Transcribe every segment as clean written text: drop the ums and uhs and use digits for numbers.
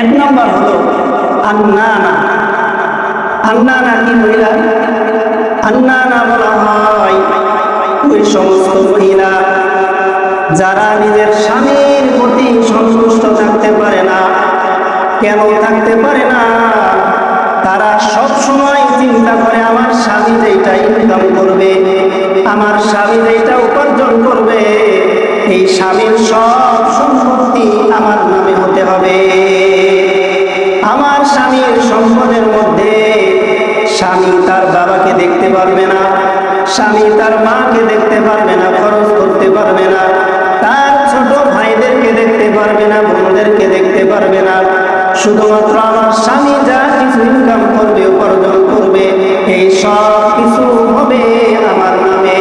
এক নম্বর হলো আন্নানা। আন্নানা কি মহিলা? আন্নানা বলা হয় ওই সমস্ত মহিলা যারা নিজের স্বামীর প্রতি সন্তুষ্ট থাকতে পারে না। কেন থাকতে পারে না? তারা সব সময় চিন্তা করে আমার স্বামী যেটা ইনকাম করবে, আমার স্বামী যেটা উপার্জন করবে, এই স্বামীর সব সম্পত্তি আমার নামে হতে হবে। আমার স্বামীর সম্পদের মধ্যে স্বামী তার বাবাকে দেখতে পারবে না, স্বামী তার মাকে দেখতে পারবে না, খরচ করতে পারবে না, তার ছোট ভাইদেরকে দেখতে পারবে না, বোনদেরকে দেখতে পারবে না। শুধুমাত্র আমার স্বামী যা কিছু ইনকাম করবে, উপার্জন করবে, এই সব কিছু হবে আমার নামে।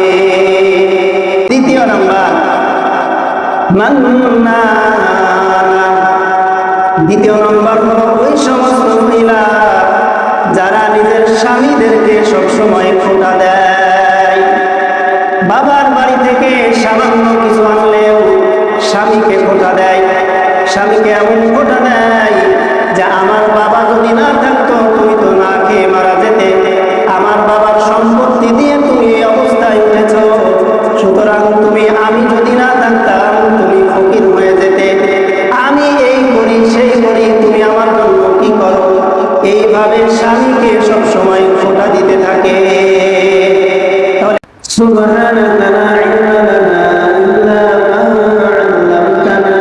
দ্বিতীয় নাম্বার মান্নানা। দ্বিতীয় নম্বর হলো ওই সমস্ত মহিলা যারা নিজের স্বামীদেরকে সবসময় খোঁটা দেয়। বাবার বাড়ি থেকে সামান্য কিছু আনলেও স্বামীকে খোঁটা দেয়। স্বামীকে এমন খোঁটা দেয় যে আমার বাবা যদি না থাকতো তুমি তো না খেয়ে মারা যেতে, আমার বাবার সম্পত্তি দিয়ে তুমি এই অবস্থায় উঠেছ, সুতরাং আমি যদি না থাকতাম তুমি ফকির হয়ে যেতে, আমি এই করি সেই করি, তুমি আমার জন্য কি করো? এইভাবে স্বামীকে সব সময় খোঁটা দিতে থাকে। সুবহানাকা লা ইলমা লানা ইল্লা মা 'আল্লামতানা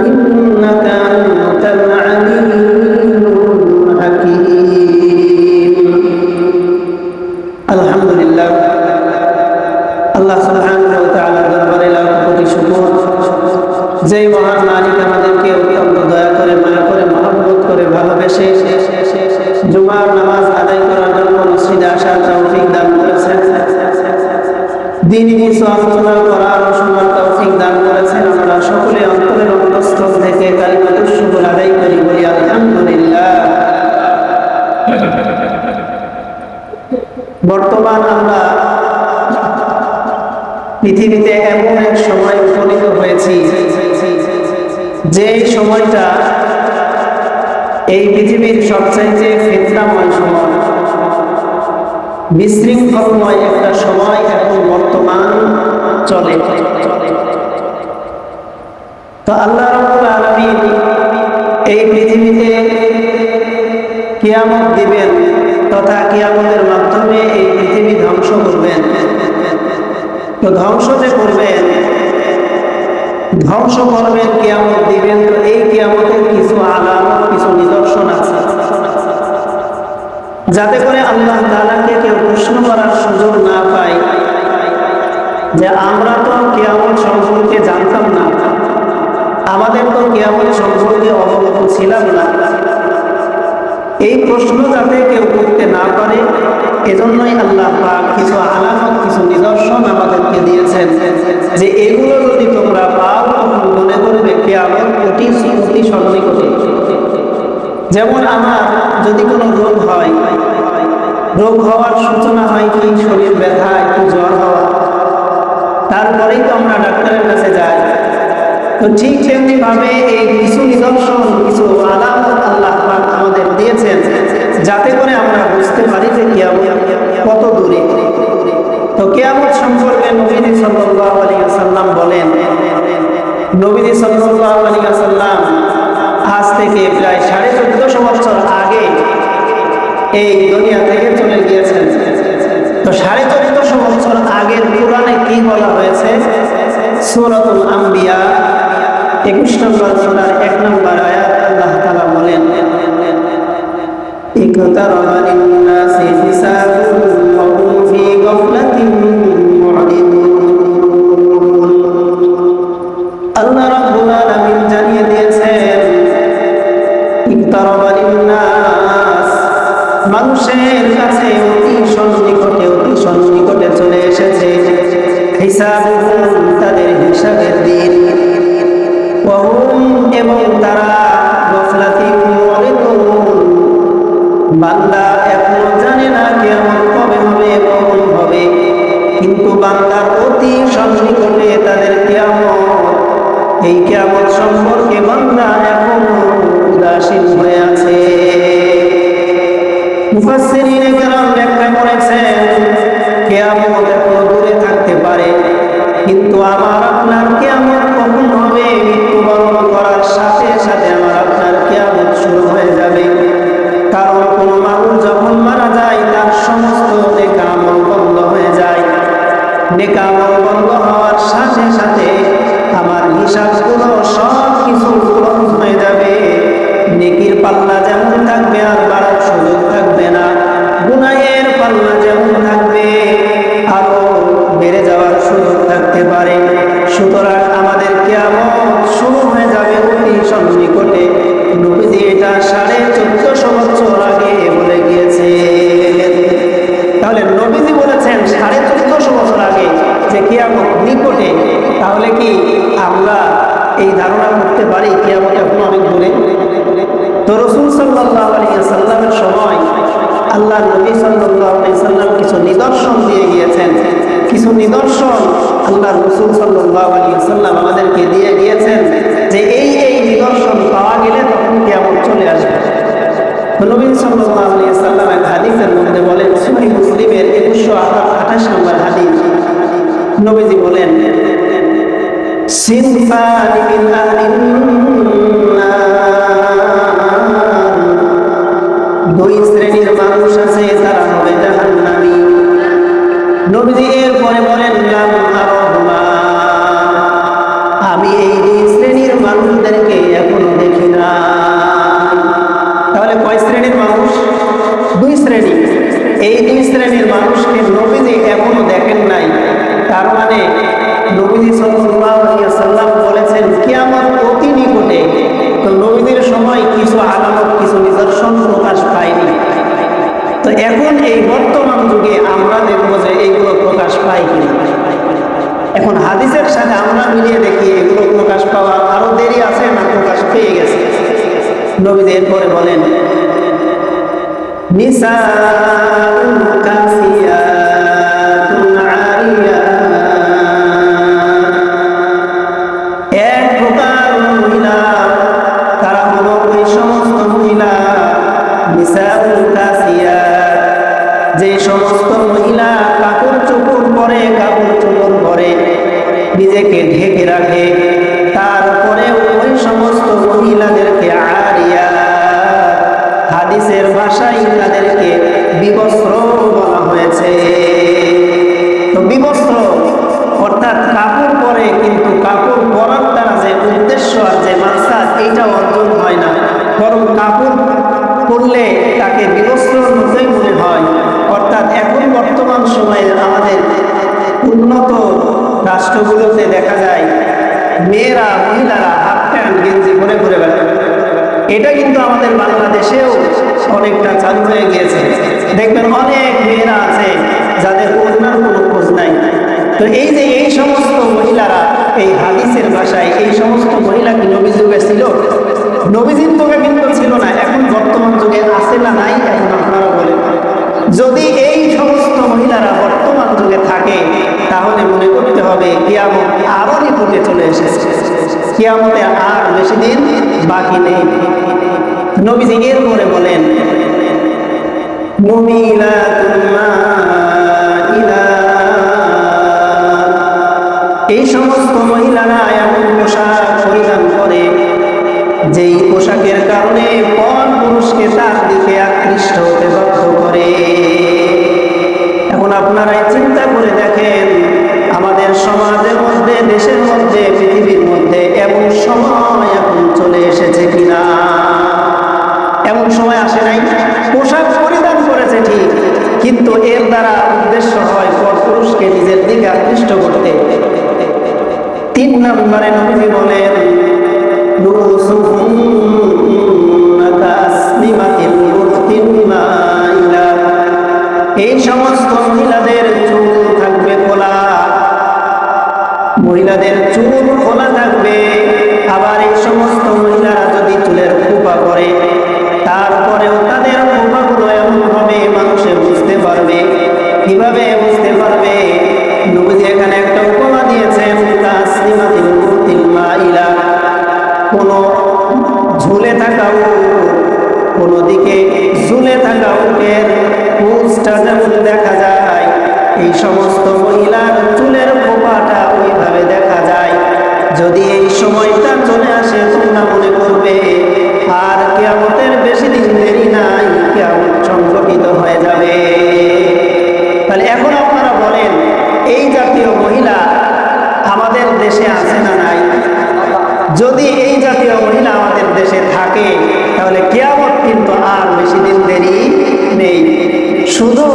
ইন্নাকা আনতাল আলিমুল হাকীম। আলহামদুলিল্লাহ, আল্লাহ সুবহানাহু ওয়া তাআলার দরবারে লাখ কোটি শুকর, যেই মহান মালিক আমাদেরকে অত্যন্ত দয়া করে, মায়া করে, মহব্বত করে, ভালোবেসে জুমার নামাজ আদায় করার জন্য মসজিদে আসার তৌফিক দান করেছেন, দ্বীনি কিছু আলোচনা করার ও শোনার তৌফিক দান করেছেন। আমরা সকলে অন্তরের অন্তঃস্থল থেকে কালিমাতুশ শুকর আদায় করি, বলি আলহামদুলিল্লাহ। বর্তমান আমরা পৃথিবীতে এমন এক সময় উপনীত হয়েছি যে সময়টা এই পৃথিবীর সবচাইতে ফিতনাময় সময়, বিশৃঙ্খলময় একটা সময় এখন বর্তমান চলে। তো আল্লাহ রাব্বুল আলামিন এই পৃথিবীতে কিয়ামত দিবেন তথা কিয়ামতের মাধ্যমে এই পৃথিবী ধ্বংস করবেন। তো ধ্বংস যে করবেন, ধ্বংস করবেন, কিয়ামত দিবেন, তো এই কিয়ামতের কিছু আলামত, কিছু নিদর্শন আছে, যাতে করে আল্লাহ তাআলাকে কেউ প্রশ্ন করার সুযোগ না পায় যে আমরা তো কিয়ামত সম্পর্কে জানতাম না, আমাদের তো কিয়ামত সম্পর্কে অবগত ছিলাম না। এই প্রশ্ন যাতে কেউ করতে না পারে, এজন্যই আল্লাহ পাক কিছু আলামত, কিছু নিদর্শন আমাদেরকে দিয়েছেন যে এগুলো যদি তোমরা পাও তখন মনে করবে কিয়ামত অতি সন্নিকটে। যেমন আমার যদি কোনো রোগ হয়, রোগ হওয়ার সূচনা হয় কি শরীর ব্যথা, একটু জ্বর হওয়া, তারপরেই তো আমরা ডাক্তারের কাছে যাই। তো ঠিক তেমনি ভাবে এই কিছু নিদর্শন, কিছু আলামত আল্লাহ পাক আমাদের দিয়েছেন যাতে করে আমরা বুঝতে পারি যে কিয়ামত কত দূরে। তো কিয়ামত সম্পর্কে নবীজি সাল্লাল্লাহু আলাইহি ওয়াসাল্লাম বলেন, নবীজি সাল্লাল্লাহু আলাইহি ওয়াসাল্লাম আজ থেকে প্রায় 1450 বছর আগে এই দুনিয়া থেকে চলে গিয়েছেন। তো 1450 বছর আগের কোরআনে কি বলা হয়েছে? সূরাতুল আম্বিয়া 21 নম্বর সূরার 1 নম্বর আয়াত আল্লাহ তাআলা বলেন, ইকতারাবা লিন-নাসি হিসাবুহুম ওয়া হুম ফি গাফলাতিন মু'রিদুন। আল্লাহ রাব্বুল আলামিন জানিয়ে দিয়েছেন, ইকতারাবা লিন-নাস, মানুষের কাছে অতি সন্নিকটে চলে এসেছে হিসাবুহুম, তাদের হিসাবের দিন, ওয়া হুম, এবং তারা গাফলাতিন মু'রিদুন, বান্দা এখনো জানে না কিয়ামত কবে হবে, কখন হবে, কিন্তু বান্দার অতি সন্নিকটে তাদের কিয়ামত। এই কিয়ামত সম্পর্কে বান্দা এখনো মারা যায় তার সমস্ত নেক আমল বন্ধ হয়ে যায়। নেক আমল বন্ধ হওয়ার সাথে সাথে আমার হিসাবগুলো সব কিছু পূরণ হয়ে যাবে। নেকির পাল্লা যেমন থাকবে আর বাড়ার সুযোগ থাকবে না, গুনাহের পাল্লা যেমন থাকবে আরো বেড়ে যাওয়ার সুযোগ থাকতে পারে। সুতরাং আমাদের কিয়ামত শুরু হয়ে যাবে অতি সন্নিকটে। নবীজি এটা 1450 বছর আগে বলে গিয়েছে। তাহলে নবীজি বলেছেন 1450 বছর আগে যে কিয়ামত নিকটে, তাহলে কি আমরা এই ধারণা করতে পারি কিয়ামত এখন অনেক দূরে? তো রাসূল সাল্লাল্লাহু আলাইহি ওয়াসাল্লামের সময় আল্লাহ নবী সাল্লাল্লাহু আলাইহি ওয়াসাল্লাম কিছু নিদর্শন দিয়ে গিয়েছেন। কিছু নিদর্শন আল্লাহ রাসূল সাল্লাল্লাহু আলাইহি ওয়াসাল্লাম আমাদেরকে দিয়ে গিয়েছেন যে এই এই নিদর্শন পাওয়া গেলে তখন কিয়ামত চলে আসবে। নবী সাল্লাল্লাহু আলাইহি ওয়াসাল্লাম এক হাদিসের মধ্যে বলেন, সহিহ মুসলিমের 1128 নম্বর হাদিস, নবীজি বলেন, সিনফানি মিন আহলিন নার, দুই শ্রেণীর মানুষ আছে তারা হবে জাহান্নামী। নবীজি এরপরে বলেন, লাম আরহুমা, আমি এই দুই শ্রেণীর মানুষদেরকে এখনো দেখি না। তাহলে কয় শ্রেণীর মানুষ? দুই শ্রেণী। এই দুই শ্রেণীর মানুষকে নবীজি এখনো দেখেন নাই। তার মানে নবীজি সাল্লাল্লাহু আলাইহি ওয়াসাল্লাম বলেছেন কিয়ামত অতি নিকটে। তো নবীজির সময় কিছু আলামত, কিছু নিদর্শন প্রকাশ পায়নি। তো এখন এই বর্তমান যুগে আমরা দেখব যে এইগুলো প্রকাশ পায় কিনা। এখন হাদিসের সাথে আমরা মিলিয়ে দেখি এগুলো প্রকাশ পাওয়া আরো দেরি আছে না প্রকাশ পেয়ে গেছে। নবীজি এরপরে বলেন, নিসাউন কাসিয়াতুন আরিয়াত, এক প্রকার মহিলা, তারা হলো ওই সমস্ত মহিলা নিসাউন কাসিয়াত, যে সমস্ত মহিলা কাপড় চোপড় পরে, কাপড় চোপড় পরে নিজেকে ঢেকে রাখে, তারপরে ওই সমস্ত মহিলাদেরকে আরিয়া, হাদিসের ভাষায় তাদেরকে বিবস্ত্র বলা হয়েছে। তো বিবস্ত্র অর্থাৎ কাপড় পরে, কিন্তু কাপড় পরার দ্বারা যে উদ্দেশ্য আর যে মাকসাদ এইটা অর্জন হয় না, বরং কাপড় পরলে তাকে বিবস্ত্রর মতোই মনে হয়। অর্থাৎ এখন বর্তমান সময়ে আমাদের উন্নত রাষ্ট্রগুলোতে দেখা যায় মেয়েরা, মহিলারা হাফ প্যান্ট গেঞ্জি পরে ঘুরে বেড়ায়। এটা কিন্তু আমাদের বাংলাদেশেও অনেকটা চালু হয়ে গিয়েছে। দেখবেন অনেক মেয়েরা আছে যাদের ওড়নার কোনো খোঁজ নাই। তো এই যে এই সমস্ত মহিলারা, এই হাদিসের ভাষায় এই সমস্ত মহিলা কি নবীর যুগে ছিল? নবীজির যুগে কিন্তু ছিল না। এখন বর্তমান যুগে আছে না নাই এখন আপনারা বলেন। যদি এই সমস্ত মহিলারা বর্তমান যুগে থাকে তাহলে মনে করতে হবে কিয়ামত আরো নিকটে চলে এসেছে। কিয়ামতে আর বেশি দিন বাকি নেই। নবীজি এরপরে বলেন, মুমিলাতুন মাইলাত, এই সমস্ত মহিলারা এমন পোশাক পরিধান করে যেই পোশাকের কারণে পর পুরুষকে তার দিকে আকৃষ্ট হতে বাধ্য করে। এখন আপনারাই চিন্তা করে দেখেন, আমাদের সমাজের মধ্যে, দেশের মধ্যে, পৃথিবীর মধ্যে এমন সময় এখন চলে এসেছে কিনা? এমন সময় আসে নাই। পোশাক পরিধান করেছে ঠিক, কিন্তু এর দ্বারা উদ্দেশ্য হয় পরপুরুষকে নিজের দিকে আকৃষ্ট করতে। 3 নম্বরে নবীজি বলেন, এই সমস্ত মহিলাদের চুল থাকবে খোলা, মহিলাদের চুল খোলা থাকবে। আবার এই সমস্ত মহিলারা যদি চুলের খোপা করে, তারপরেও তাদের খোপাগুলো এমন ভাবে মানুষে বুঝতে পারবে। কিভাবে বুঝতে পারবে? নবীজি এখানে একটা উপমা দিয়েছেন, তাসলিমাতিল মুরতিল মাইলা, কোন ঝুলে থাকা উট, কোন দিকে ঝুলে থাকা উটের পুঁছটা যেমন দেখা যায়, এই সমস্ত মহিলার চুলের খোপাটা ওইভাবে দেখা যায়। যদি এই সময়টা চলে আসে তোমরা মনে করবে আর কিয়ামতের বেশি দিন দেরি নাই, কিয়ামত সংঘটিত হয়ে যাবে। থাকে, তাহলে কিয়ামত কিন্তু আর বেশি দিন দেরি নেই। শুধু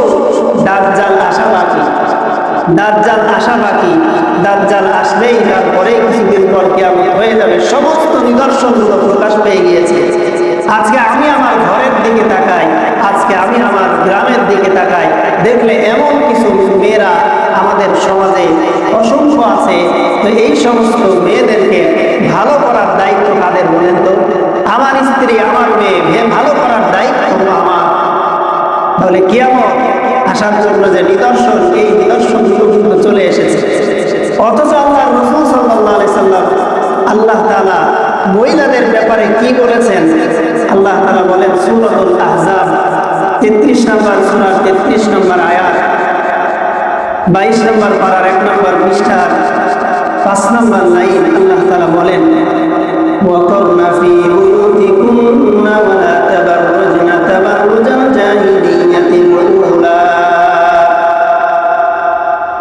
দাজ্জাল আসা বাকি, দাজ্জাল আসা বাকি। দাজ্জাল আসলেই তারপরে কিছুদিন পর কিয়ামত হয়ে যাবে। সমস্ত নিদর্শনগুলো প্রকাশ পেয়ে গিয়েছে। আজকে আমি আমার ঘরের দিকে তাকাই, আজকে আমি আমার গ্রামের দিকে তাকাই, দেখলে এমন কিছু মেয়েরা আমাদের সমাজে অসংখ্য আছে। তো এই সমস্ত মেয়েদেরকে ভালো করার দায়িত্ব কাদের বলেন তো? আমার স্ত্রী, আমার মেয়ে ভালো করার দায়িত্ব আমার। তাহলে কিয়ামত আসার জন্য যে নিদর্শন, এই নিদর্শনগুলো কিন্তু চলে এসেছে। অথচ আল্লাহ রাসূল সাল্লাল্লাহু আলাইহি সাল্লাম, আল্লাহ তাআলা মহিলাদের ব্যাপারে কি বলেছেন? আল্লাহ তাআলা বলেন সূরাতুল আহজাব 33 নম্বর সূরা 33 নম্বর আয়াত, 22 নম্বর পারার 1 নম্বর পৃষ্ঠা 5 নম্বর লাইন। আল্লাহ তাআলা বলেন ওয়াকারনা ফি বুয়ুতিকুন্না ওয়া লা তাবাররুজনা তাবাররুজাল জাহিলিয়াতিল উলা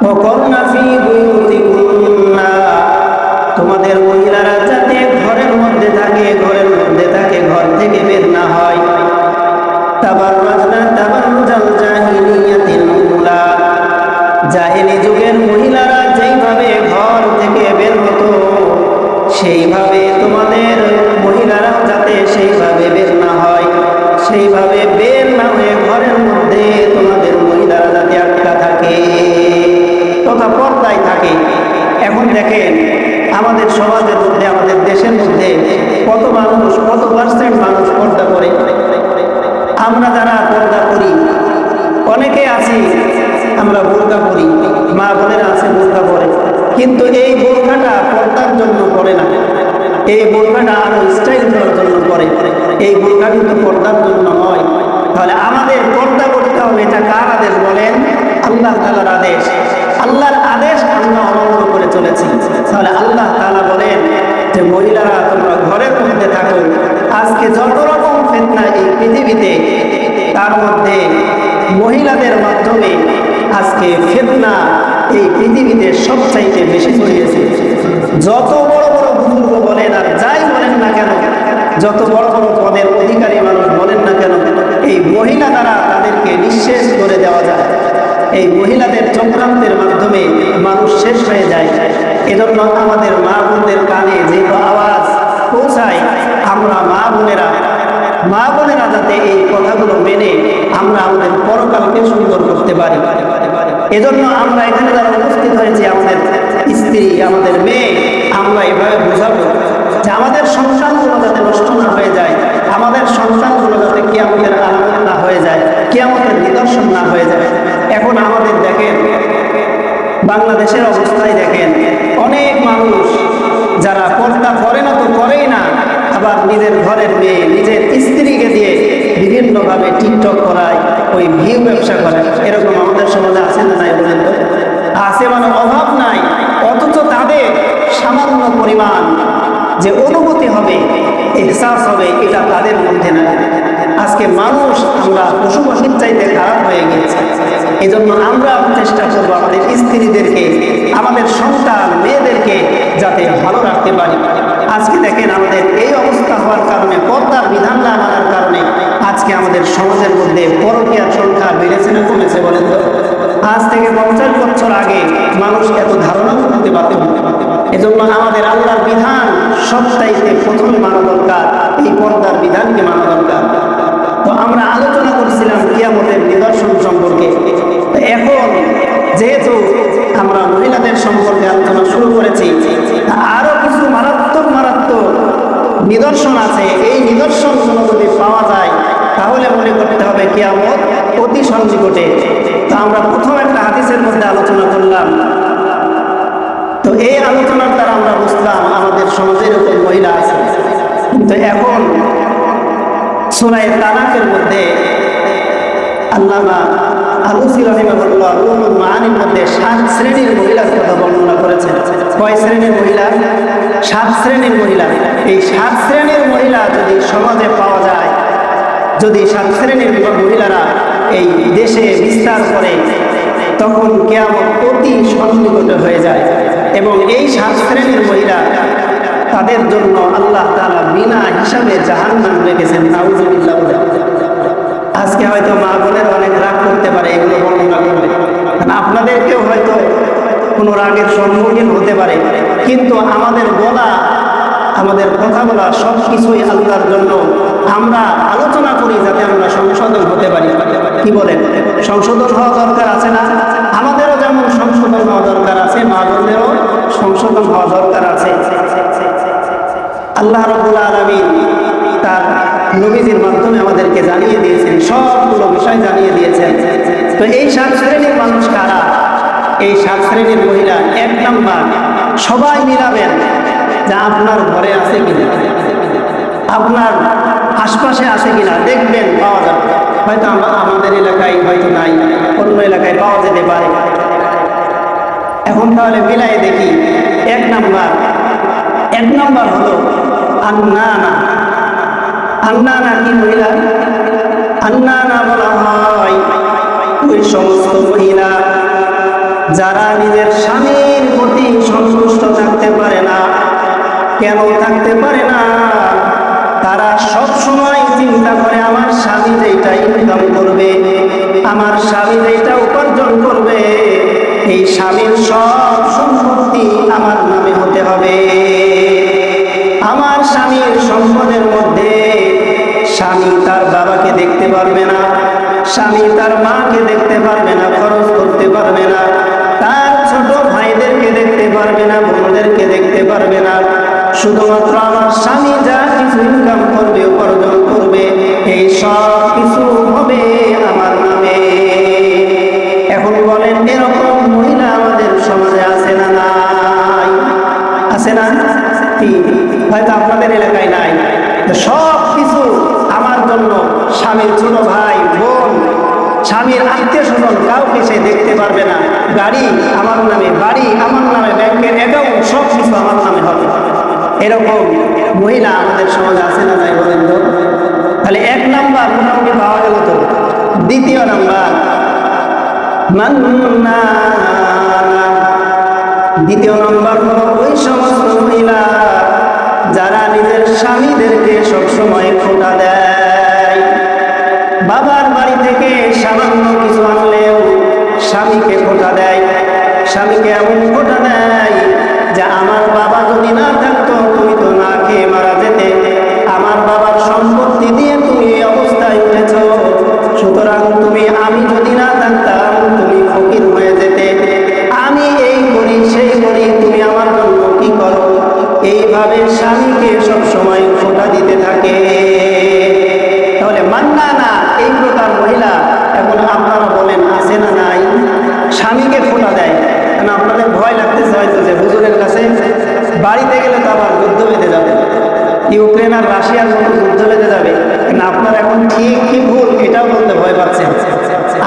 ওয়াকারনা ফি বুয়ুতিকুন্না, তোমাদের মহিলারা যাতে ঘরের মধ্যে থাকে, ঘরের মধ্যে থাকে, ঘর থেকে বের না হয়। তাবাররুজনা তাবাররুজাল জাহিলিয়াতিল উলা, জাহেলি যুগের মহিলারা যেইভাবে ঘর থেকে বের হতো, সেইভাবে তোমাদের মহিলারা যাতে সেইভাবে বের না হয়, সেইভাবে বের না হয়ে ঘরের মধ্যে তোমাদের মহিলারা যাতে আটকা থাকে তথা পর্দায় থাকে। এখন দেখেন আমাদের সমাজের মধ্যে, আমাদের দেশের মধ্যে কত মানুষ, কত পার্সেন্ট মানুষ পর্দা করে। আমরা যারা পর্দা করি অনেকে আছি আমরা বোরকা পরি, মা বোনেরা আছে বোরকা পরে, কিন্তু এই বোরকাটা পর্দার জন্য পরে না, এই বোরকাটা আরো স্টাইল করার জন্য পরে। এই বোরকা কিন্তু পর্দার জন্য নয়। তাহলে আমাদের পর্দা করতে হবে, এটা কার আদেশ বলেন? আল্লাহ তাআলার আদেশ। আল্লাহর আদেশ আমরা অমান্য করে চলেছি। তাহলে আল্লাহ তাআলা বলেন যে মহিলারা তোমরা ঘরের মধ্যে থাকো। আজকে যত রকম ফিতনা এই পৃথিবীতে, তার মধ্যে মহিলাদের মাধ্যমে আজকে ফিতনা এই পৃথিবীতে সবচাইতে বেশি ছড়িয়েছে। যত বড় বড় বুজুর্গ বলেন আর যাই বলেন না কেন, যত বড় বড় পদের অধিকারী মানুষ বলেন না কেন, এই মহিলা দ্বারা তাদেরকে নিঃশেষ করে দেওয়া যায়। এই মহিলাদের চক্রান্তের মাধ্যমে মানুষ শেষ হয়ে যায়। এজন্য আমাদের মা বোনদের কানে যেহেতু আওয়াজ পৌঁছায়, আমরা মা বোনেরা যাতে এই কথাগুলো মেনে আমরা আমাদের পরকালকে সুন্দর করতে পারি। এজন্য আমরা এখানে যারা উপস্থিত হয়েছি, আমাদের স্ত্রী, আমাদের মেয়ে, আমরা এভাবে বুঝাবো যে আমাদের সন্তানগুলো যাতে নষ্ট না হয়ে যায়, আমাদের সন্তানগুলো যাতে কিয়ামতের আলামত না হয়ে যায়, কিয়ামতের নিদর্শন না হয়ে যায়। এখন আমাদের দেখেন বাংলাদেশের অবস্থায় দেখেন, অনেক মানুষ যারা পর্দা করে না তো করেই না, আবার নিজের ঘরের মেয়ে, নিজের স্ত্রীকে দিয়ে বিভিন্নভাবে টিকটক করায়, ওই ভিউ ব্যবসা করে। এরকম আমাদের সমাজে আছে না নাই বলেন তো? আছে, মানে অভাব নাই। অথচ তাদের সামান্য পরিমাণ যে অনুভূতি হবে, এহসাস হবে, এটা তাদের মধ্যে নাই। আজকে মানুষ আমরা পশু পাখির চাইতে খারাপ হয়ে গিয়েছে। এই জন্য আমরা চেষ্টা করবো আমাদের স্ত্রীদেরকে, আমাদের সন্তান মেয়েদেরকে যাতে ভালো রাখতে পারি। আজকে দেখেন আমাদের এই অবস্থা হওয়ার কারণে, পর্দার বিধান না মানার কারণে আজকে আমাদের সমাজের মধ্যে পরকীয়ার সংখ্যা বেড়েছে না কমেছে বলেন তো? আজ থেকে 50 বছর আগে মানুষ এত ধারণা করতে পারত না। এজন্য আমাদের আল্লাহর বিধান সবচাইতে প্রথমে মানা দরকার, এই পর্দার বিধানকে মানা দরকার। তো আমরা আলোচনা করছিলাম কিয়ামতের নিদর্শন সম্পর্কে। এখন যেহেতু আমরা মহিলাদের সম্পর্কে আলোচনা শুরু করেছি, আরো কিছু মারাত্মক নিদর্শন আছে। এই নিদর্শনগুলো যদি পাওয়া যায় তাহলে মনে করতে হবে কিয়ামত অতি সন্নিকটে। তো আমরা প্রথম একটা হাদিসের মধ্যে আলোচনা করলাম। তো এই আলোচনার দ্বারা আমরা বুঝলাম আমাদের সমাজে এরকম মহিলা আছে। কিন্তু এখন সূরা তালাকের মধ্যে আল্লামা আলুসি রাহিমাহুল্লাহ রুহুল মাআনির মধ্যে 7 শ্রেণীর মহিলার কথা বর্ণনা করেছেন। কয় শ্রেণীর মহিলা? 7 শ্রেণীর মহিলা। এই 7 শ্রেণীর মহিলা যদি সমাজে পাওয়া যায়, যদি 7 শ্রেণীর মহিলারা এই দেশে বিস্তার করে, তখন কিয়ামত অতি সন্নিকটে হয়ে যায়। এবং এই 7 শ্রেণীর মহিলা তাদের জন্য আল্লাহ তাআলা বিনা হিসাবে জাহান্নাম রেখেছেন। নাউযুবিল্লাহ। আজকে হয়তো মা বোনের অনেক রাগ করতে পারে এগুলো বর্ণনা করলে, আপনাদেরকেও হয়তো কোনো রাগের সম্মুখীন হতে পারে, কিন্তু আমাদের বলা, আমাদের কথা বলা সব কিছুই আল্লাহর জন্য। আমরা আলোচনা করি যাতে আমরা সংশোধন হতে পারি। কি বলেন? সংশোধন হওয়া দরকার আছে না? আমাদেরও যেমন সংশোধন হওয়া দরকার আছে, মা বোনেরও সংশোধন হওয়া দরকার আছে। আল্লাহ রাব্বুল আলামিন তার নবীজির মাধ্যমে আমাদেরকে জানিয়ে দিয়েছেন, সবগুলো বিষয় জানিয়ে দিয়েছেন। তো এই 7 শ্রেণীর মানুষ কারা? এই 7 শ্রেণীর মহিলা, 1 নাম্বার, সবাই মিলাবেন যা আপনার ঘরে আছে কিনা, আপনার আশপাশে আছে কিনা, দেখবেন পাওয়া যাবে। হয়তো আমাদের এলাকায় হয়তো নাই, অন্য এলাকায় পাওয়া যেতে পারে। এখন তাহলে মিলাই দেখি। 1 নাম্বার হলো আন্নানা। আন্নানা কি মহিলা? আন্নানা বলা হয় ওই সমস্ত মহিলা যারা নিজের স্বামীর প্রতি সন্তুষ্ট থাকতে পারে না। কেন থাকতে পারে না? তারা সব সময় চিন্তা করে আমার স্বামী যেটা ইনকাম করবে, আমার স্বামী যেটা উপার্জন করবে, এই স্বামীর সব সম্পত্তি আমার নামে হতে হবে। আমার স্বামীর সম্পদের মধ্যে স্বামী তার বাবাকে দেখতে পারবে না, স্বামী তার মাকে দেখতে পারবে না, খরচ করতে পারবে না, তার ছোট ভাইদেরকে দেখতে পারবে না, বোনদেরকে দেখতে পারবে না। শুধুমাত্র আমার স্বামী যা কিছু ইনকাম করবে, উপার্জন করবে, এই সব কিছু হবে আমার নামে। এখন বলেন, এরকম মহিলা আমাদের সমাজে আছে না নাই? আছে না? হয়তো আপনাদের এলাকায় নাই। সব কিছু আমার জন্য, স্বামীর ছোট ভাই বোন, স্বামীর আত্মীয় স্বজন কাউকে সে দেখতে পারবে না। গাড়ি আমার নামে, বাড়ি আমার নামে, ব্যাংকের অ্যাকাউন্ট সব কিছু আমার নামে হবে। এরকম মহিলা আমাদের সমাজে আছে না নাই বলেন তো? তাহলে 1 নাম্বার মোটামুটি পাওয়া গেল। তো 2য় নাম্বার মান্নানা। 2য় নাম্বার হলো ওই সমস্ত মহিলা যারা নিজের স্বামীদেরকে সবসময় খোঁটা দেয়। বাবার বাড়ি থেকে সামান্য কিছু আনলেও স্বামীকে খোঁটা দেয়। স্বামীকে এমন খোঁটা দেয় যে আমার বাবা যদি না থাকতো তুমি তো না খেয়ে মারা যেতে, আমার বাবার সম্পত্তি দিয়ে তুমি এই অবস্থায় উঠেছ, সুতরাং আমি যদি না থাকতাম তুমি ফকির হয়ে যেতে, আমি এই করি সেই করি, তুমি আমার জন্য কি করো? এইভাবে স্বামীকে সবসময় খোঁটা দিতে থাকে। তাহলে মান্নানা এই প্রকার মহিলা এখন আপনারা বলেন আছে না নাই? স্বামীকে খোঁটা দেয়। কেন আপনাদের ভয় লাগতেছে হয়তো যে হুজুরের কাছে বাড়িতে গেলে তো আবার যুদ্ধ বেঁধে যাবে, ইউক্রেন আর রাশিয়ার মতো যুদ্ধ বেঁধে যাবে। না, আপনারা এখন ঠিক কি ভুল এটাও বলতে ভয় পাচ্ছেন।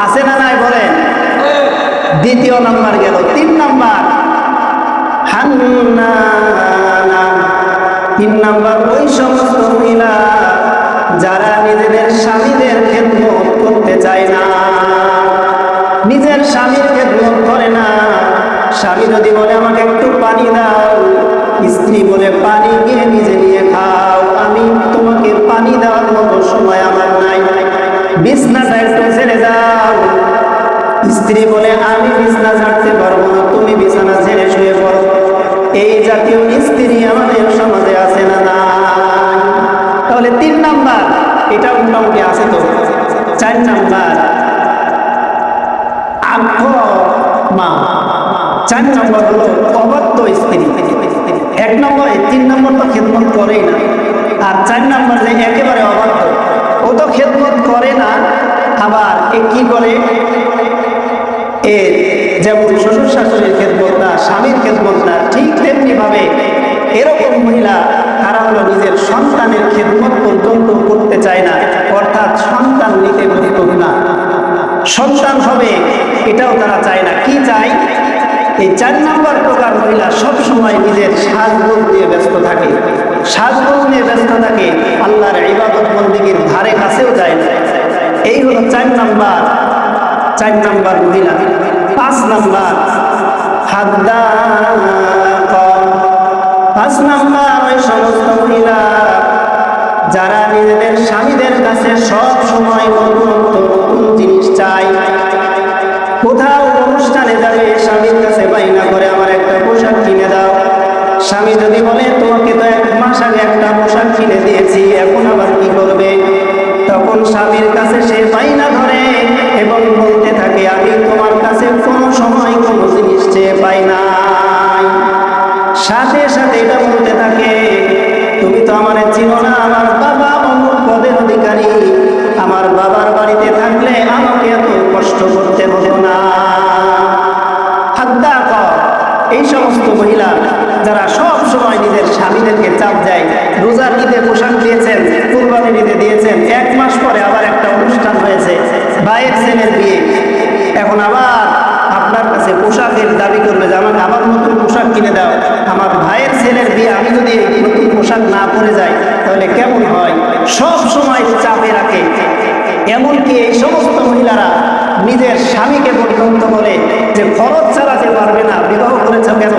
আছে না নাই বলেন? 2য় নাম্বার গেল। 3 নাম্বার হান্নানা। 3 নাম্বার ওই সমস্ত মহিলা যারা নিজেদের স্বামীদের খেদমত করতে চায় না, নিজের স্বামীর খেদমত করে না। স্বামী যদি বলে আমাকে একটু পানি দাও, স্ত্রী বলে পানি গিয়ে নিজে নিয়ে খাও, আমি তোমাকে পানি দেওয়ার মতো সময় আমার নাই, বিছনাটা একটু ছেড়ে দাও। স্ত্রী বলে আমি বিছনা ছাড়তে পারবো না, তুমি বিছানা ছেড়ে শুয়ে পড়ো। এই জাতীয় স্ত্রী আমাদের সমাজে আছে না না? তাহলে 3 নাম্বার এটা মোটামুটি আছে। তো 4 নাম্বার মা। 4 নম্বর হলো অবাধ্য স্ত্রী। 1 নম্বর 3 নম্বর তো খেদমত করেই না, আর 4 নম্বর যে একেবারে অবাধ্য, ও তো খেদমত করে না, আবার কি করে? যেমন শ্বশুর শাশুড়ির খেদমত না, স্বামীর খেদমত না, ঠিক তেমনি ভাবে এরকম মহিলা তারা হলো নিজের সন্তানের খেদমত পর্যন্ত করতে চায় না, অর্থাৎ সন্তান নিতে প্রস্তুত না, সন্তান হবে এটাও তারা চায় না। কি চায়? এই 4 নম্বর প্রকার মহিলা সব সময় নিজের সাজগোজ নিয়ে ব্যস্ত থাকে, সাজগোজ নিয়ে ব্যস্ত থাকে, আল্লাহর ইবাদত বন্দেগীর ধারে কাছেও যায় না। এই হলো 4 নাম্বার মহিলা। 5 নাম্বার হাদ্দাক। 5 নাম্বার ওই সমস্ত মহিলা যারা নিজেদের স্বামীদের কাছে সব সময় নতুন জিনিস চায়। কোথাও অনুষ্ঠানে যাবে, স্বামীর কাছে বাইনা করে আমার একটা পোশাক কিনে দাও। স্বামী যদি বলে তোমাকে তো 1 মাস আগে একটা পোশাক কিনে দিয়েছি, এখন আবার কি করবে? তখন স্বামীর কাছে সে বাইনা ধরে এবং বলতে থাকে আমি তোমার কাছে কোনো সময় কোনো জিনিস চেয়ে পাই নাই। সাথে সাথে এটা বলতে থাকে তুমি তো আমার চিনো না, আমার বাবা অমুক পদের অধিকারী, আমার বাবার বাড়িতে থাকলে আমাকে এত কষ্ট করতে হতো না। এই সমস্ত মহিলা যারা সব সময় নিজের স্বামীদেরকে চাপ দেয়, রোজার ঈদে পোশাক দিয়েছেন, কুরবানির ঈদে দিয়েছেন, 1 মাস পরে আবার একটা অনুষ্ঠান হয়েছে, ভাইয়ের ছেলের বিয়ে, এখন আবার আপনার কাছে পোশাকের দাবি করবে যে আমাকে আবার নতুন পোশাক কিনে দাও। আমার ভাইয়ের ছেলের বিয়ে আমি যদি নতুন পোশাক না পরে যাই তাহলে কেমন হয়? সব সময় চাপে রাখে। এমনকি এই সমস্ত মহিলারা নিজের স্বামীকে পর্যন্ত বলে যে খরচ চালাতে পারবে না, বিবাহ করেছ কেন?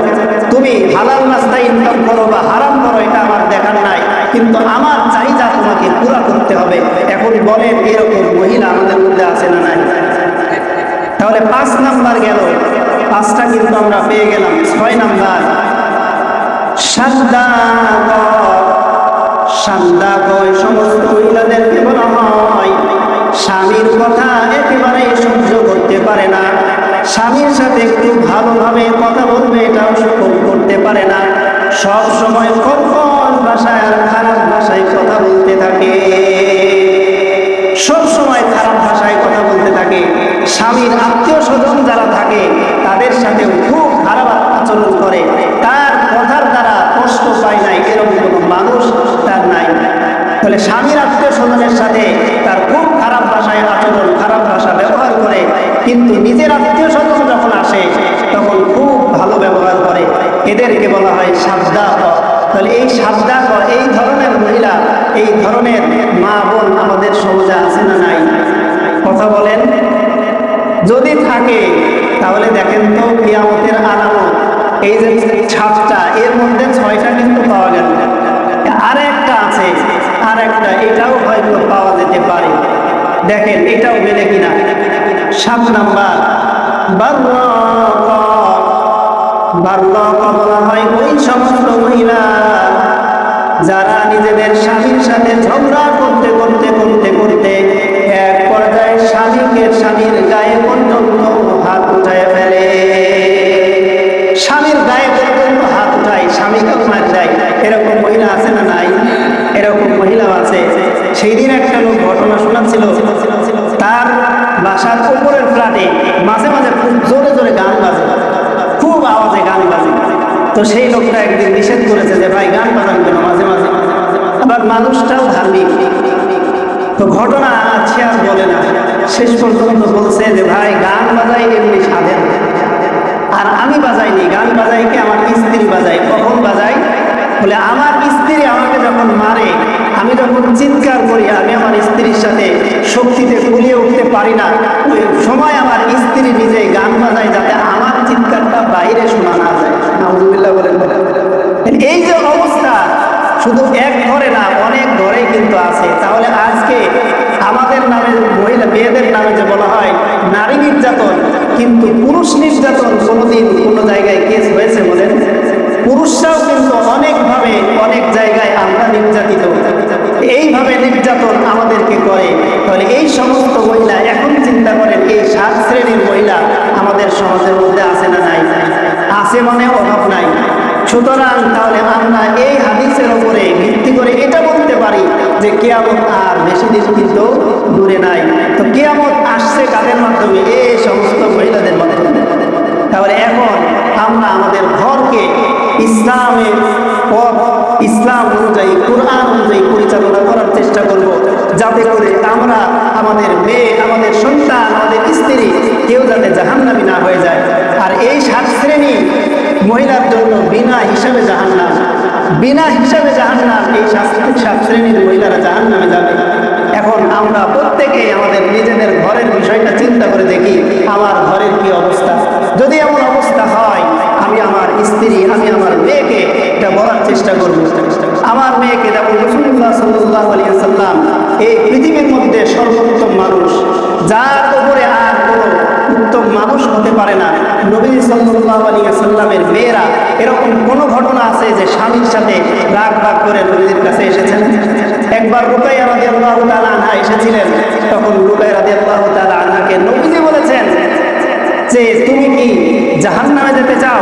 তুমি হালাল রাস্তায় ইনকাম করো বা হারাম করো এটা আমার দেখার নাই, কিন্তু আমার চাহিদা তোমাকে পুরা করতে হবে। এখন বলেন এরকম মহিলা আমাদের মধ্যে আছে না নাই? তাহলে 5 নাম্বার গেল, 5টা কিন্তু আমরা পেয়ে গেলাম। 6 নাম্বার সান্দাকয় সমস্ত মহিলাদেরকে বলা হয় স্বামীর কথা একেবারেই সহ্য করতে পারে না, স্বামীর সাথে একটু ভালোভাবে কথা বলবে এটাও করতে পারে না, সব সময় কর্কশ ভাষায় আর খারাপ ভাষায় কথা বলতে থাকে, সব সময় খারাপ ভাষায় কথা বলতে থাকে। স্বামীর আত্মীয় স্বজন যারা থাকে তাদের সাথে খুব খারাপ আচরণ করে, তার কথার দ্বারা কষ্ট পায় নাই এরকম কোনো মানুষ তার নাই। তাহলে স্বামীর আত্মীয় স্বজনের সাথে তার খুব খারাপ ভাষায় আচরণ, খারাপ ভাষা ব্যবহার করে, কিন্তু নিজের আত্মীয় স্বজন যখন আসে তখন খুব ভালো ব্যবহার করে, এদেরকে বলা হয় সাদ্দাক। তাহলে এই সাদ্দাক, এই ধরনের মহিলা, এই ধরনের মা বোন আমাদের সমাজে আছে না নাই? কথা বলেন। যদি থাকে তাহলে দেখেন তো কিয়ামতের আলামত, এই যে 7টা এর মধ্যে 6টা কিন্তু পাওয়া গেল, আর একটা আছে, আর একটা এটাও হয়তো পাওয়া যেতে পারে। দেখেন এটাও মেলে কিনা। 7 নাম্বার বাররাকা বলা হয় ওই সমস্ত মহিলা যারা নিজেদের স্বামীর সাথে ঝগড়া করতে করতে করতে করতে এক পর্যায়ে স্বামীর গায়ে পর্যন্ত হাত উঠায় ফেলে, স্বামীর গায়ে পর্যন্ত হাত উঠায়, স্বামীকে মার দেয়। এরকম মহিলা আছে না নাই? এরকম মহিলা আছে। সেই দিন একটা লোক ঘটনা শোনাচ্ছিল, তার বাসার উপরের ফ্ল্যাটে মাঝে মাঝে খুব জোরে জোরে গান বাজে, খুব আওয়াজে গান বাজে। তো সেই লোকটা একদিন নিষেধ করেছে যে ভাই গান বাজান কেন মাঝে মাঝে, আবার মানুষটাও ধার্মিক। তো ঘটনা আছে আর বলে না, শেষ পর্যন্ত বলছে যে ভাই গান বাজাই এমনি সাধেন, আর আমি বাজাইনি, গান বাজাইকে আমার স্ত্রী বাজাই। কখন বাজাই? বলে আমার স্ত্রী আমাকে যখন মারে, আমি যখন চিৎকার করি, আমি আমার স্ত্রীর সাথে শক্তিতে কুলিয়ে উঠতে পারি না, ওই সময় আমার স্ত্রী নিজে গান বাজায় যাতে আমার চিৎকারটা বাইরে শোনা না যায়। নাউজুবিল্লাহ বলেন। এই যে অবস্থা শুধু এক ঘরে না, অনেক ঘরেই কিন্তু আছে। তাহলে আজকে আমাদের নামে, মহিলা মেয়েদের নামে যে বলা হয় নারী নির্যাতন, কিন্তু পুরুষ নির্যাতন কোনোদিন কোনো জায়গায় কেস হয়েছে বলেন? পুরুষরাও কিন্তু অনেকভাবে অনেক জায়গায় আমরা নির্যাতিত, এইভাবে নির্যাতন আমাদেরকে করে। তাহলে এই সমস্ত মহিলা এখন চিন্তা করেন, এই 7 শ্রেণীর মহিলা আমাদের সমাজের মধ্যে আছে না নাই? আছে, মানে অভাব নাই। সুতরাং তাহলে আমরা এই হাদিসের উপরে ভিত্তি করে এটা বলতে পারি যে কিয়ামত আর বেশি দিন কিন্তু দূরে নাই। তো কিয়ামত আসছে কাদের মাধ্যমে? এই সমস্ত মহিলাদের মাধ্যমে। তাহলে এখন আমরা আমাদের ঘরকে ইসলামের পথ, ইসলাম অনুযায়ী, কোরআন অনুযায়ী পরিচালনা করার চেষ্টা করব, যাতে করে আমরা, আমাদের মেয়ে, আমাদের সন্তান, আমাদের স্ত্রী কেউ যাতে জাহান্নামী না হয়ে যায়। আর এই 7 শ্রেণী মহিলার জন্য বিনা হিসাবে জাহান্নাম, বিনা হিসাবে জাহান্নাম, এই 7 শ্রেণীর মহিলারা জাহান্নামে যাবে। এখন আমরা প্রত্যেকেই আমাদের নিজেদের ঘরের বিষয়টা চিন্তা করে দেখি, আমার ঘরের কি অবস্থা। যদি এমন অবস্থা হয়, আমি আমার স্ত্রী, আমি আমার মেয়েকে এটা বলার চেষ্টা করব। আমার মেয়েকে যেমন রাসূলুল্লাহ সাল্লাল্লাহু আলাইহি ওয়াসাল্লাম এই পৃথিবীর মধ্যে সর্বোত্তম মানুষ, যার উপরে আর কোনো উত্তম মানুষ হতে পারে না, নবী সাল্লাল্লাহু আলাইহি ওয়াসাল্লামের মেয়েরা এরকম কোন ঘটনা আছে যে স্বামীর সাথে রাগ ভাগ করে নবীর কাছে এসেছেন? একবার রুকাইয়া রাদিয়াল্লাহু তাআলা আনহা এসেছিলেন, তখন রুকাইয়া রাদিয়াল্লাহু তাআলা আনহাকে নবীজি বলেছেন যে তুমি কি জাহান্নামে যেতে চাও?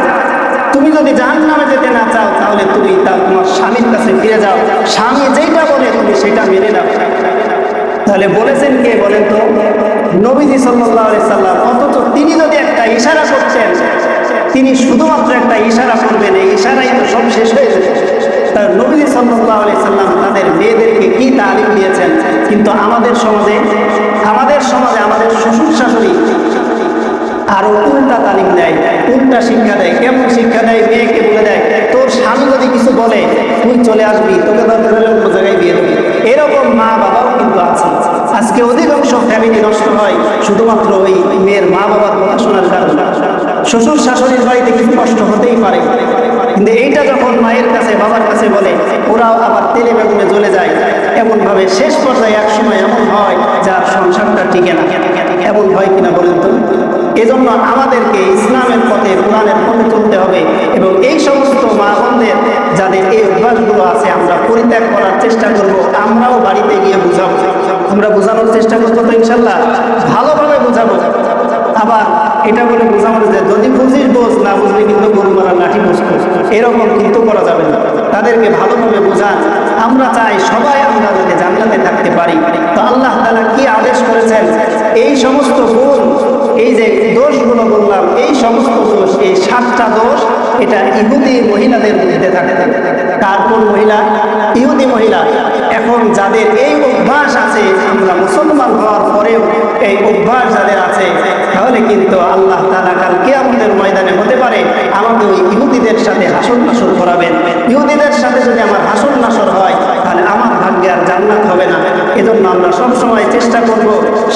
তুমি যদি জাহান্নামে যেতে না চাও তাহলে তুমি তোমার স্বামীর কাছে ফিরে যাও, স্বামী যেটা বলে তুমি সেটা মেনে নাও। তাহলে বলেছেন কে বলেন তো? নবীজি সাল্লাল্লাহু আলাইহি সাল্লাম। অথচ তিনি যদি একটা ইশারা করতেন, তিনি শুধুমাত্র একটা ইশারা করবেন, এই ইশারাই তো সব শেষ হয়ে যেত। তার নবীজি সাল্লাল্লাহু আলাইহি সাল্লাম তাদের মেয়েদেরকে কি তালিম দিয়েছেন। কিন্তু আমাদের সমাজে আমাদের শ্বশুর শাশুড়ি আরো উল্টা তালিম দেয়, উল্টা শিক্ষা দেয়। কেমন শিক্ষা দেয়? মেয়েকে বলে দেয় তোর স্বামী যদি কিছু বলে তুই চলে আসবি, তোকে দরকার হলে অন্য জায়গায় বিয়ে দেবে। এরকম মা বাবাও কিন্তু আছে। আজকে অধিকাংশ ফ্যামিলি নষ্ট হয় শুধুমাত্র ওই মেয়ের মা বাবার কথা শোনার কারণে। শ্বশুর শাশুড়ির বাড়িতে কিছু কষ্ট হতেই পারে, কিন্তু এইটা যখন মায়ের কাছে বাবার কাছে বলে, ওরাও আবার তেলে বেগুনে জ্বলে যায়। এমনভাবে শেষ পর্যায়ে এক সময় এমন হয় যার সংসারটা টিকে না। এমন হয় কিনা বলেন তো? এজন্য আমাদেরকে ইসলামের পথে, কোরআনের পথে চলতে হবে এবং এই সমস্ত মা বোনদের যাদের এই অভ্যাসগুলো আছে আমরা পরিত্যাগ করার চেষ্টা করব। আমরাও বাড়িতে গিয়ে বুঝাবো, আমরা বোঝানোর চেষ্টা করবো তো ইনশাল্লাহ ভালোভাবে বুঝাবো। আবার এটা বলে বোঝাবো যে যদি বুঝিস বোঝ, না বুঝলে কিন্তু গরু মারা লাঠি বুঝবো, এরকম কিন্তু করা যাবে না। তাদেরকে ভালোভাবে বোঝান। আমরা চাই সবাই আমরা যাতে জান্নাতে থাকতে পারি। তো আল্লাহ তাআলা কি আদেশ করেছেন? এই সমস্ত গুণ, এই যে দোষগুলো বললাম, এই সমস্ত দোষ, এই 7টা দোষ এটা ইহুদি মহিলাদের মধ্যে থাকে। তারপর মহিলা, ইহুদি মহিলা। এখন যাদের এই অভ্যাস আছে, আমরা মুসলমান হওয়ার পরেও এই অভ্যাস যাদের আছে, তাহলে কিন্তু আল্লাহ তাআলা কাল কিয়ামতের ময়দানে হতে পারে আমাকে ওই ইহুদিদের সাথে হাসর নাসর করাবেন। ইহুদিদের সাথে যদি আমার হাসর নাসর হয় তাহলে আমার ভাগ্যে আর জান্নাত হবে না। এজন্য আমরা সবসময় চেষ্টা করব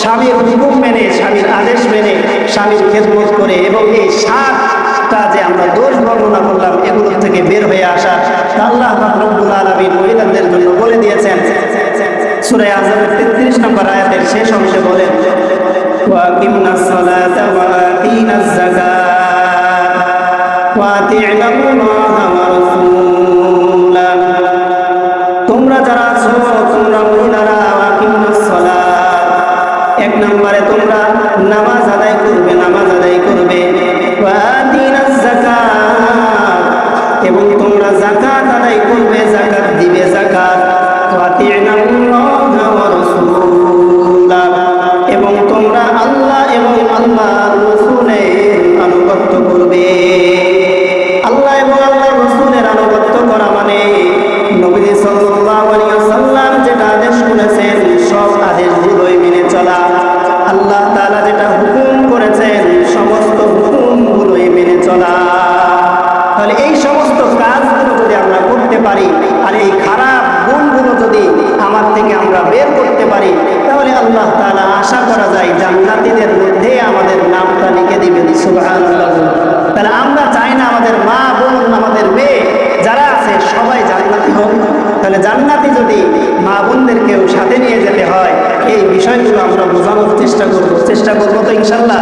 স্বামীর হুকুম মেনে, স্বামীর আদেশ মেনে, স্বামীর খেদমত করে এবং এই 7টা যে আমরা দোষ বর্ণনা করলাম এগুলো থেকে বের হয়ে আসা। আল্লাহ রব্বুল আলামিন মহিলাদের জন্য বলে দিয়েছেন সূরা আযমের 33 নম্বর আয়াতের শেষ অংশে বলেন, ওয়াকিমনাস সালাতা ওয়া আতিনাজ যাকাত ওয়া আতি'নাল্লাহা ওয়া রাসূলা। তোমরা যারা আছো, তোমরা মহিলারা, ওয়াকিমনাস সালাত, 1 নম্বরে তোমরা নামাজ আদায় করবে, নামাজ আদায় করবে। ওয়া আতিনাজ যাকাত, এবং তোমরা যাকাত আদায় করবে, যাকাত দিবে, যাকাত। ওয়া আতি'নাল্লাহা ওয়া রাসূলা, এবং তোমরা আল্লাহ এবং আল্লাহর রাসূলের আনুগত্য করবে। আল্লাহ এবং আল্লাহর রাসূলের আনুগত্য করা মানে নবী সাল্লাল্লাহু আলাইহি ওয়াসাল্লাম যেটা আদেশ করেছেন সব আদেশগুলোই মেনে চলা। আল্লাহ তাআলা যেটা হুকুম করেছেন সমস্ত হুকুমগুলোই মেনে চলা। তাহলে এই সমস্ত কাজগুলো যদি আমরা করতে পারি আর এই খারাপ গুণগুলো যদি আমার থেকে আমরা বের করতে পারি, তাহলে আল্লাহ তাআলা আশা করা যায় জান্নাতীদের মধ্যে আমাদের নামটা লিখে দিবেন। সুবহানাল্লাহ। তাহলে আমরা চাই না আমাদের মা বোন, আমাদের মেয়ে যারা আছে সবাই জান্নাতি হোক। তাহলে জান্নাতি যদি মা বোনদেরকেও সাথে নিয়ে যেতে হয়, এই বিষয়গুলো আমরা বোঝানোর চেষ্টা করবো তো ইনশাল্লাহ।